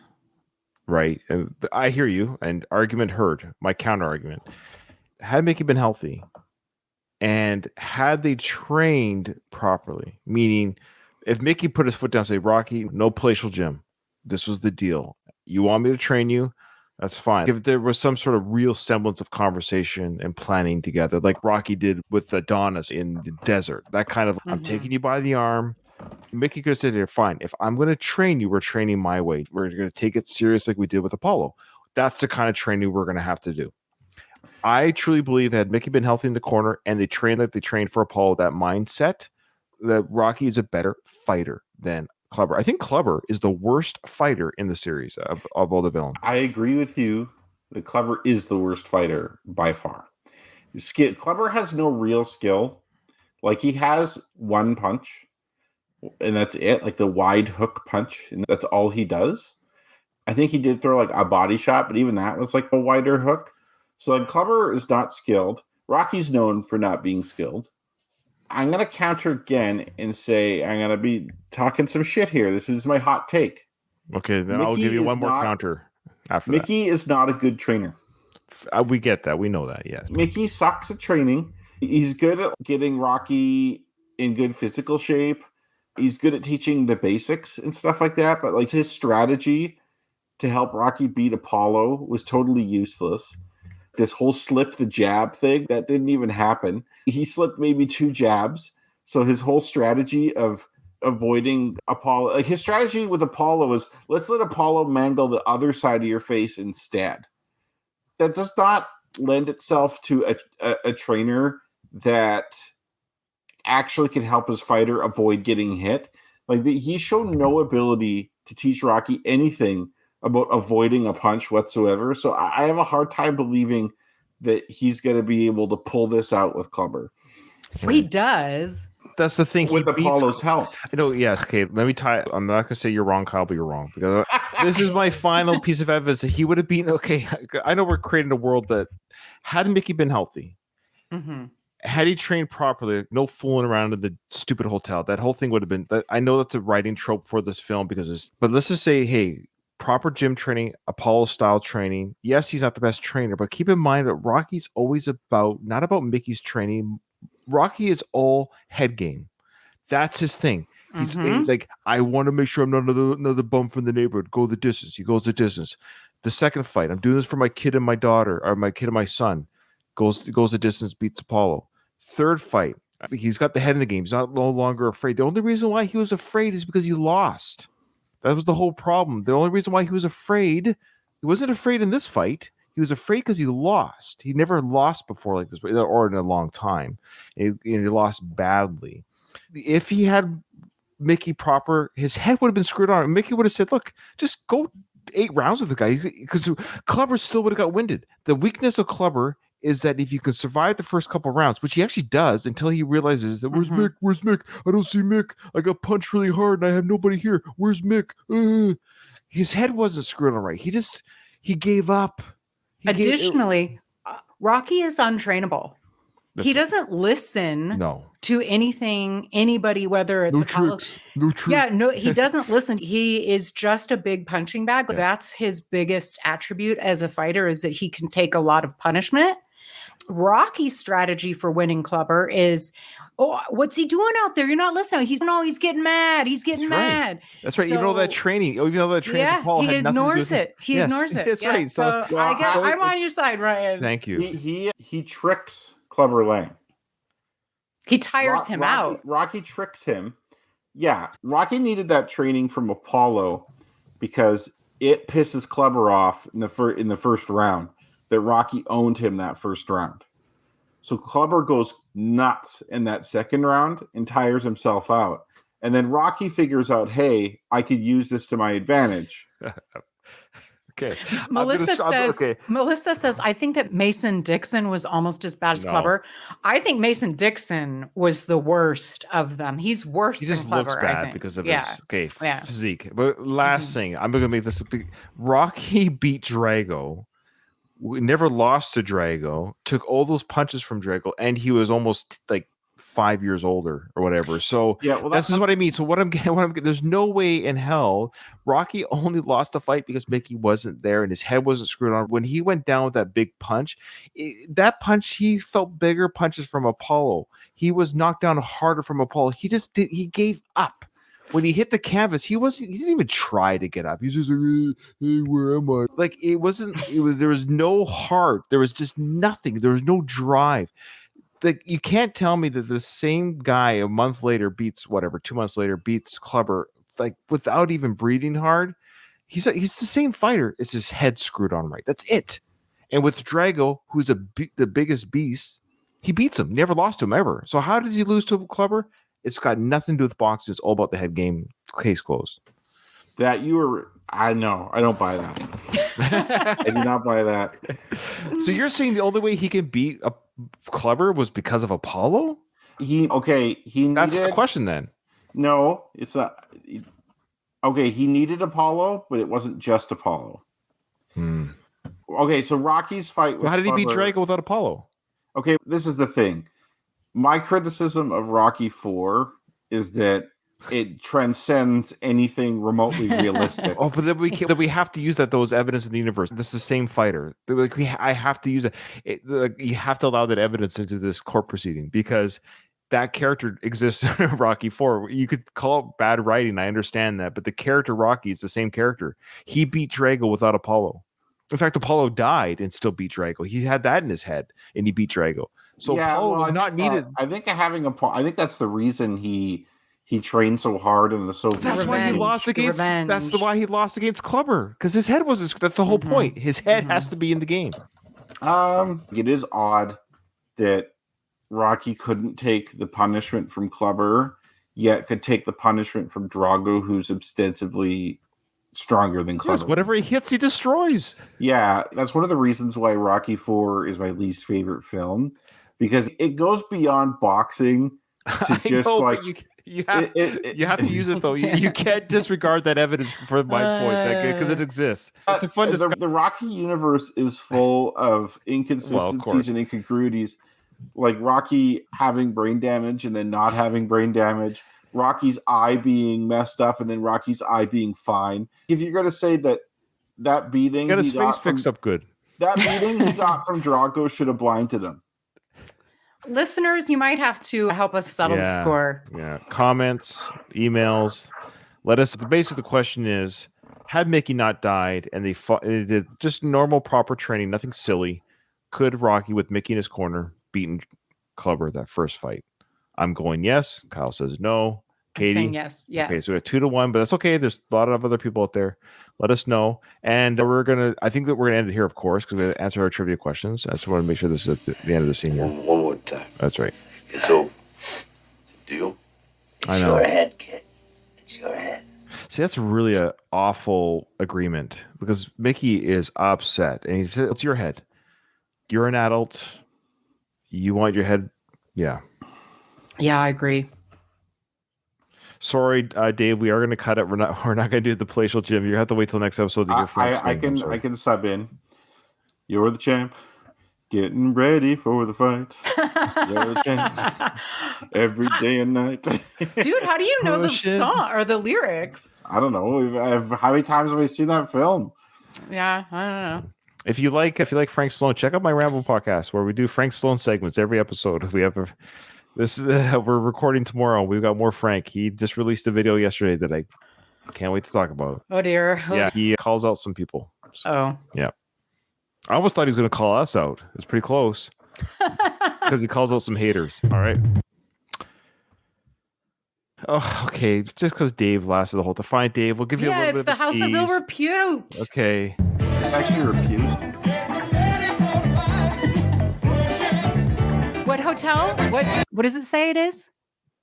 Right. And I hear you. And argument heard. My counter argument. Had Mickey been healthy and had they trained properly, meaning if Mickey put his foot down and say, Rocky, no palatial gym. This was the deal. You want me to train you? That's fine. If there was some sort of real semblance of conversation and planning together, like Rocky did with Adonis in the desert, that kind of, I'm Mhm. taking you by the arm. Mickey could have said, here, fine. If I'm going to train you, we're training my way. We're going to take it serious like we did with Apollo. That's the kind of training we're going to have to do. I truly believe had Mickey been healthy in the corner and they trained like they trained for Apollo, that mindset, that Rocky is a better fighter than Clubber. I think Clubber is the worst fighter in the series of all the villains. I agree with you that Clever is the worst fighter by far. Clever has no real skill. Like he has one punch, and that's it. Like the wide hook punch, and that's all he does. I think he did throw like a body shot, but even that was like a wider hook. So like Clever is not skilled. Rocky's known for not being skilled. I'm gonna counter again and say I'm gonna be talking some shit here. This is my hot take. Okay, then I'll Mickey give you is one more not- counter after Mickey is not a good trainer. that. We get that. We know that. Yes. Mickey sucks at training. He's good at getting Rocky in good physical shape. He's good at teaching the basics and stuff like that. But like his strategy to help Rocky beat Apollo was totally useless. This whole slip the jab thing, that didn't even happen. He slipped maybe 2 jabs. So his whole strategy of avoiding Apollo, like his strategy with Apollo was let's let Apollo mangle the other side of your face instead. That does not lend itself to a trainer that actually can help his fighter avoid getting hit. Like he's shown no ability to teach Rocky anything about avoiding a punch whatsoever. So I have a hard time believing that he's going to be able to pull this out with Clubber He does. That's the thing. with he beats- Apollo's help. No, yeah, okay. Let me tie. I'm not gonna say you're wrong, Kyle, but you're wrong because this is my final piece of evidence that he would have been okay. I know we're creating a world that had Mickey been healthy, Mhm. had he trained properly, no fooling around in the stupid hotel, that whole thing would have been. I know that's a writing trope for this film because it's. But let's just say, hey, proper gym training, Apollo style training. Yes, he's not the best trainer, but keep in mind that Rocky's always not about Mickey's training. Rocky is all head game. That's his thing. He's like, I want to make sure I'm not another bum from the neighborhood. Go the distance. He goes the distance. The second fight, I'm doing this for my kid and my daughter, or my kid and my son. Goes the distance, beats Apollo. Third fight, he's got the head in the game. He's no longer afraid. The only reason why he was afraid is because he lost. That was the whole problem. The only reason why he was afraid, he wasn't afraid in this fight. He was afraid because he lost. He never lost before like this, or in a long time. He lost badly. If he had Mickey proper, his head would have been screwed on. Mickey would have said, look, just go 8 rounds with the guy, because Clubber still would have got winded. The weakness of Clubber is that if you can survive the first couple rounds, which he actually does until he realizes that where's Mick? I don't see Mick. I got punched really hard and I have nobody here. Where's Mick? His head wasn't screwed on right. He gave up. Additionally, Rocky is untrainable. He doesn't listen to anything, anybody, whether it's no tricks. Yeah, no, he doesn't listen. He is just a big punching bag. Yeah. That's his biggest attribute as a fighter, is that he can take a lot of punishment. Rocky's strategy for winning Clubber is, what's he doing out there? You're not listening. He's getting mad. He's getting mad. That's right. So, even though that training, Paul he ignores it. He ignores it. That's right. So I guess I'm on your side, Ryan. Thank you. He tricks Clubber Lang. He tires him out. Rocky tricks him. Yeah, Rocky needed that training from Apollo because it pisses Clubber off in the first round that Rocky owned him that first round. So Clubber goes nuts in that second round and tires himself out. And then Rocky figures out, hey, I could use this to my advantage. Okay. Melissa says, I think that Mason Dixon was almost as bad as Clubber. I think Mason Dixon was the worst of them. He's worse than Clubber. He just looks bad because of his physique. But last thing, I'm going to make this a big... Rocky beat Drago. We never lost to Drago, took all those punches from Drago, and he was almost like 5 years older or whatever. So this is what I mean. So what I'm getting, there's no way in hell Rocky only lost the fight because Mickey wasn't there and his head wasn't screwed on. When he went down with that big punch, he felt bigger punches from Apollo. He was knocked down harder from Apollo. He gave up. When he hit the canvas, he didn't even try to get up. He was just like, hey, where am I? Like there was no heart. There was just nothing. There was no drive. Like, you can't tell me that the same guy a month later beats 2 months later beats Clubber, like without even breathing hard. He's the same fighter. It's his head screwed on right. That's it. And with Drago, who's the biggest beast, he beats him. Never lost to him ever. So how does he lose to Clubber? It's got nothing to do with boxing. It's all about the head game. Case closed. I know. I don't buy that. I do not buy that. So you're saying the only way he can beat a Clubber was because of Apollo? That's the question then. No, it's not. Okay, he needed Apollo, but it wasn't just Apollo. Okay, so Rocky's fight. So how did he beat Drago without Apollo? Okay, this is the thing. My criticism of Rocky IV is that it transcends anything remotely realistic. But then we have to use those evidence in the universe. This is the same fighter. I have to use it. You have to allow that evidence into this court proceeding because that character exists in Rocky IV. You could call it bad writing. I understand that, but the character Rocky is the same character. He beat Drago without Apollo. In fact, Apollo died and still beat Drago. He had that in his head, and he beat Drago. So Apollo was not needed. I think I think that's the reason he trained so hard in the Soviet. That's why he lost against. That's why he lost against Clubber, because his head was. That's the whole point. His head has to be in the game. It is odd that Rocky couldn't take the punishment from Clubber, yet could take the punishment from Drago, who's ostensibly stronger than Clubber. Yes, whatever he hits, he destroys. Yeah, that's one of the reasons why Rocky IV is my least favorite film, because it goes beyond boxing to just you have to use it though. You can't disregard that evidence for my point because it exists. It's a fun discussion. The Rocky universe is full of inconsistencies and incongruities, like Rocky having brain damage and then not having brain damage, Rocky's eye being messed up and then Rocky's eye being fine. If you're going to say that beating Got his he face got fixed up good. that beating he got from Drago should have blinded him. Listeners, you might have to help us settle the score. Yeah. Comments, emails. Let us. The base of the question is: had Mickey not died and they fought, they did just normal, proper training, nothing silly, could Rocky, with Mickey in his corner, beaten Clubber that first fight? I'm going yes. Kyle says no. I'm Katie, saying yes. Yes. Okay, so we're 2-1, but that's okay. There's a lot of other people out there. Let us know, and I think that we're gonna end it here, of course, because we have to answer our trivia questions. I just want to make sure this is at the end of the senior. One more time. That's right. It's over. It's a deal. I know. It's your head, kid. It's your head. See, that's really an awful agreement because Mickey is upset, and he said, "It's your head. You're an adult. You want your head." Yeah. Yeah, I agree. Sorry, Dave. We are going to cut it. We're not going to do the palatial gym. You have to wait till next episode to hear Frank's I name. I'm I can sub in. You're the champ. Getting ready for the fight. You're the champ. Every day and night. Dude, how do you know the shit. song or the lyrics? I don't know. How many times have we seen that film? Yeah, I don't know. If you like Frank Stallone, check out my Ramble podcast where we do Frank Stallone segments every episode. We have we're recording tomorrow. We've got more Frank. He just released a video yesterday that I can't wait to talk about. Oh dear. Yeah, he calls out some people. Oh. Yeah. I almost thought he was going to call us out. It was pretty close because he calls out some haters. All right. Oh, okay. Just because Dave lasted the whole time. Fine, Dave. We'll give you a little bit It's the of House of Ill Repute. Okay. It's actually refused. What hotel? What does it say it is?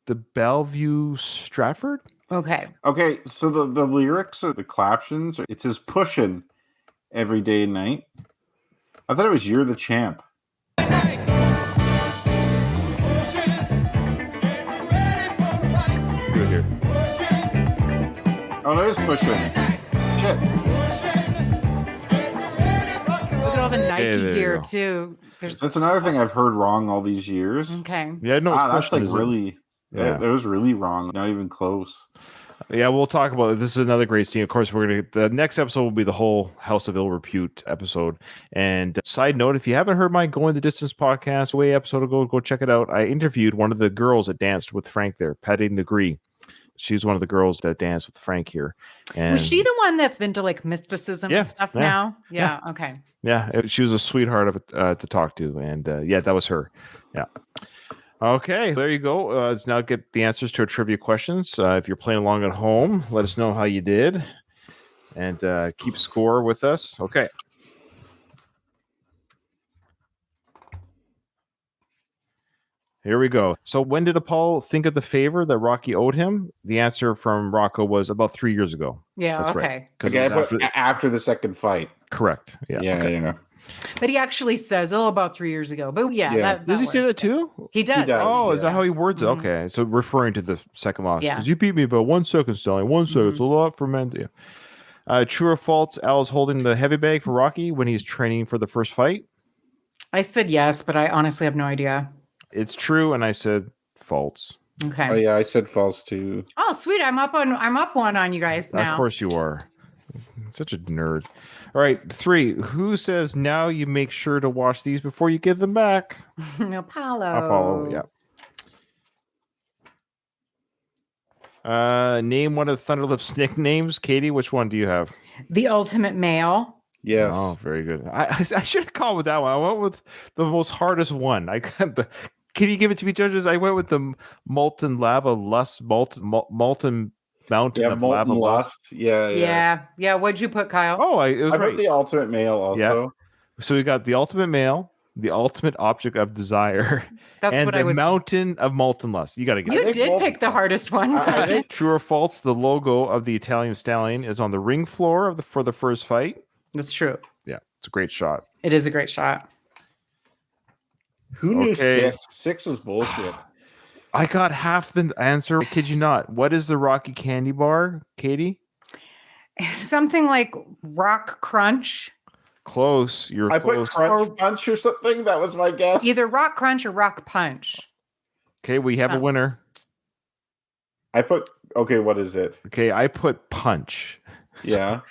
The Bellevue Stratford? Okay. Okay, so the lyrics or the claptions, it says pushing every day and night. I thought it was You're the Champ. Good here. Oh, there's pushing. Shit. Look at all the Nike there you gear go. too. That's another thing I've heard wrong all these years. Okay. Yeah, no, That's like is it? really, Yeah. that was really wrong. Not even close. Yeah, we'll talk about it. This is another great scene. Of course, the next episode will be the whole House of Ill Repute episode. And side note, if you haven't heard my Going the Distance podcast way episode ago, go check it out. I interviewed one of the girls that danced with Frank there, Patty Negree. She's one of the girls that danced with Frank here. And Was she the one that's been to like mysticism Yeah, and stuff yeah, now? Yeah. Okay. Yeah, she was a sweetheart of to talk to, and yeah, that was her. Yeah. Okay, there you go. Let's now get the answers to our trivia questions. If you're playing along at home, let us know how you did, and keep score with us. Okay. Here we go. So when did Apollo think of the favor that Rocky owed him? The answer from Rocco was about 3 years ago. Yeah. That's okay. right. 'Cause Okay, it was after the second fight. correct. Yeah. Yeah, okay. yeah. But he actually says, "Oh, about 3 years ago." But yeah, Yeah. that Does he say that works. too? He does. does. Oh, is that yeah. how he words it? Mhm. Okay, so referring to the second loss. Yeah. Because you beat me by 1 second, Stallion. 1 second. It's a lot for men. Yeah. True or false? Al is holding the heavy bag for Rocky when he's training for the first fight. I said yes, but I honestly have no idea. It's true, and I said false. Okay. Oh yeah, I said false too. Oh, sweet. I'm up one on you guys now. Of course you are. Such a nerd. All right, 3. Who says now you make sure to wash these before you give them back? Apollo. Apollo, yeah. Name one of Thunderlip's nicknames. Katie, which one do you have? The ultimate male. Yes. Oh, very good. I should have gone with that one. I went with the most hardest one. Can you give it to me, judges? I went with the molten lava lust, molten mountain Yeah, of lava molten lust. lust. Yeah. Yeah. What'd you put, Kyle? Oh, it was I right. put the ultimate male also. So we got the ultimate male, the ultimate object of desire, That's and what the I was. mountain of molten lust. You got to get You it. think did molten- pick the hardest one. I think True or false? The logo of the Italian stallion is on the ring floor for the first fight. That's true. Yeah, it's a great shot. It is a great shot. who knew Okay. 6? 6 was bullshit. I got half the answer. I kid you not. What is the Rocky candy bar, Katie? Something like Rock Crunch. Close. You're I put close. crunch punch or something. That was my guess. Either Rock Crunch or Rock Punch. Okay, we have a Some- winner. I put okay. What is it? Okay, I put punch. Yeah,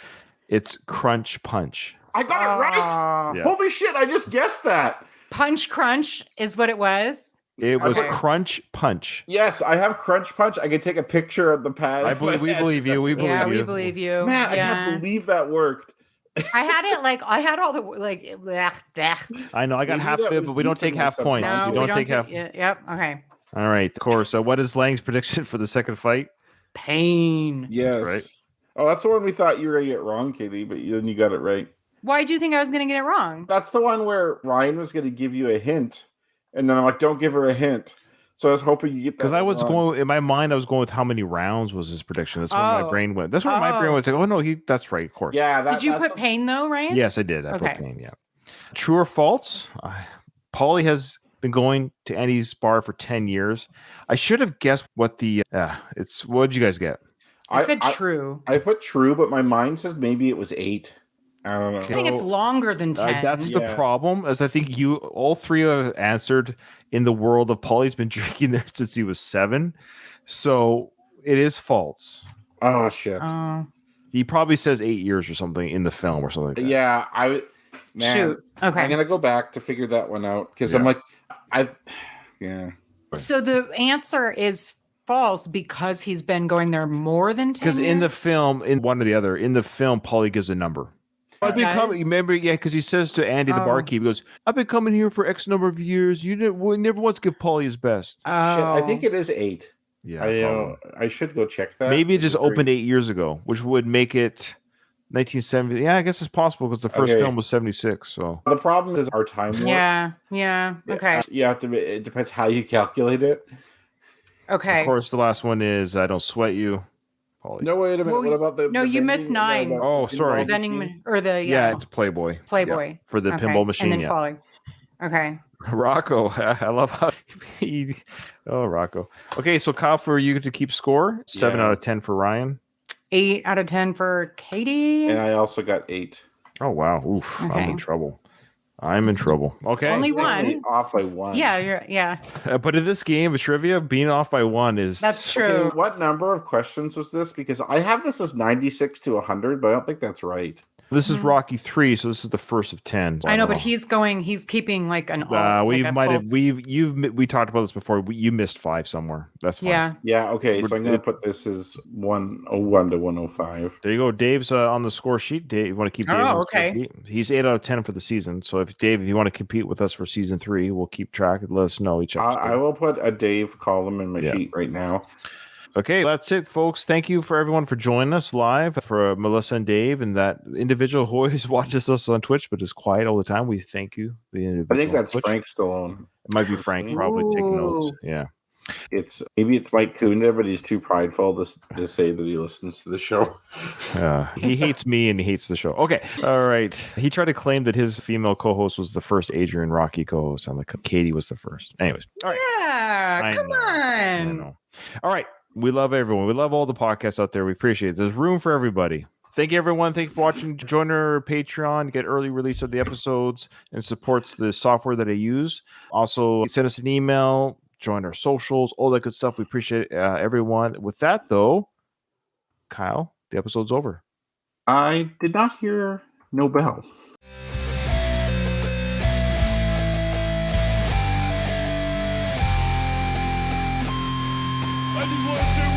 It's crunch punch. I got it right. Yeah. Holy shit! I just guessed that. Punch Crunch is what it was. It was Okay. crunch punch. Yes, I have Crunch Punch. I can take a picture of the pad. I believe we believe you. We Yeah, believe we you. believe you. Man, I yeah. can't believe that worked. I had it like I had all the like. bleh. I know I got Maybe half that of it, was but we don't deep take in my half points. subconscious. No, we don't take half. Yep. Okay. All right, of course. So, what is Lang's prediction for the second fight? Pain. Yes. right. Oh, that's the one we thought you were gonna get wrong, Katie, but then you got it right. Why do you think I was going to get it wrong? That's the one where Ryan was gonna give you a hint, and then I'm like, "Don't give her a hint." So I was hoping you get that. Because I was wrong. going in my mind, I was going with how many rounds was his prediction. That's where my Oh. brain went. That's where my brain Oh. was like, oh no, that's right, of course. Yeah. Did you put pain though, Ryan? Yes, I did. I Okay. put pain. Yeah. True or false? Paulie has been going to Eddie's bar for 10 years. I should have guessed what the it's. What did you guys get? I said true. I put true, but my mind says maybe it was 8. I don't know. I think it's So, longer than 10. That's the Yeah. problem, as I think you all three have answered in the world of Paulie's been drinking there since he was 7. So it is false. Oh shit. Oh, He probably says 8 years or something in the film or something like that. Yeah, man, shoot. Okay. I'm gonna go back to figure that one out because Yeah. I'm like, yeah. So the answer is false because he's been going there more than 10 Because in the years? film, in one or the other, in the film, Paulie gives a number. I've been coming. Does? Remember, yeah, because he says to Andy, the Oh. barkeep, he goes, "I've been coming here for X number of years. You never once give Paulie his best." Shit, I think Oh. it is 8. Yeah, I probably. I should go check that. Maybe it just Agree. opened 8 years ago, which would make it 1970. Yeah, I guess it's possible because the first Okay. film was 76. So The problem is our time warp. Yeah. Yeah. Okay. You have to. It depends how you calculate it. Okay. of course, the last one is "I don't sweat you." Paulie. No, wait a minute. Well, what about the? no, the you missed vending- 9. Oh, sorry. The vending machine? or the Yeah, it's Playboy. Playboy. Yeah, for the Okay. pinball machine. And then Yeah. Paulie. Okay. Rocco, I love how he. Oh, Rocco. Okay, so Kyle, for you to keep score, 7 Yeah. out of 10 for Ryan. 8 out of 10 for Katie. And I also got 8. Oh wow, oof! I'm Okay. in trouble. I'm in trouble. Okay, Only Only one. off by 1. Yeah. but in this game of trivia, being off by 1 is That's Okay, true. what number of questions was this? Because I have this as 96 to 100, but I don't think that's right. This is Mhm. Rocky 3, so this is the first of 10. I know, but don't he's keeping like an we like a might have full- we talked about this before. You missed 5 somewhere. That's fine. Yeah. Yeah, okay, so We're- I'm going to put this as 101 to 105. There you go. Dave's on the score sheet. Dave, you want to keep Dave Oh, on the score okay. sheet? He's 8 out of 10 for the season. So if you want to compete with us for season 3, we'll keep track and let us know each I episode. will put a Dave column in my Yeah. sheet right now. Okay, that's it, folks. Thank you for everyone for joining us live, for Melissa and Dave, and that individual who always watches us on Twitch but is quiet all the time. We thank you. The I individual think on that's Twitch. Frank Stallone. It might be Frank, probably taking notes. Ooh. Yeah. Maybe it's Mike Kunda, but he's too prideful to say that he listens to the show. He hates me and he hates the show. Okay. All right. He tried to claim that his female co-host was the first Adrian Rocky co-host. I'm like, Katie was the first. Anyways. All right. Yeah. I Come know. I on. know. All right. We love everyone. We love all the podcasts out there. We appreciate it. There's room for everybody. Thank you, everyone. Thank you for watching. Join our Patreon, get early release of the episodes, and supports the software that I use. Also, send us an email, join our socials, all that good stuff. We appreciate everyone. With that, though, Kyle, the episode's over. I did not hear no bell. I just want to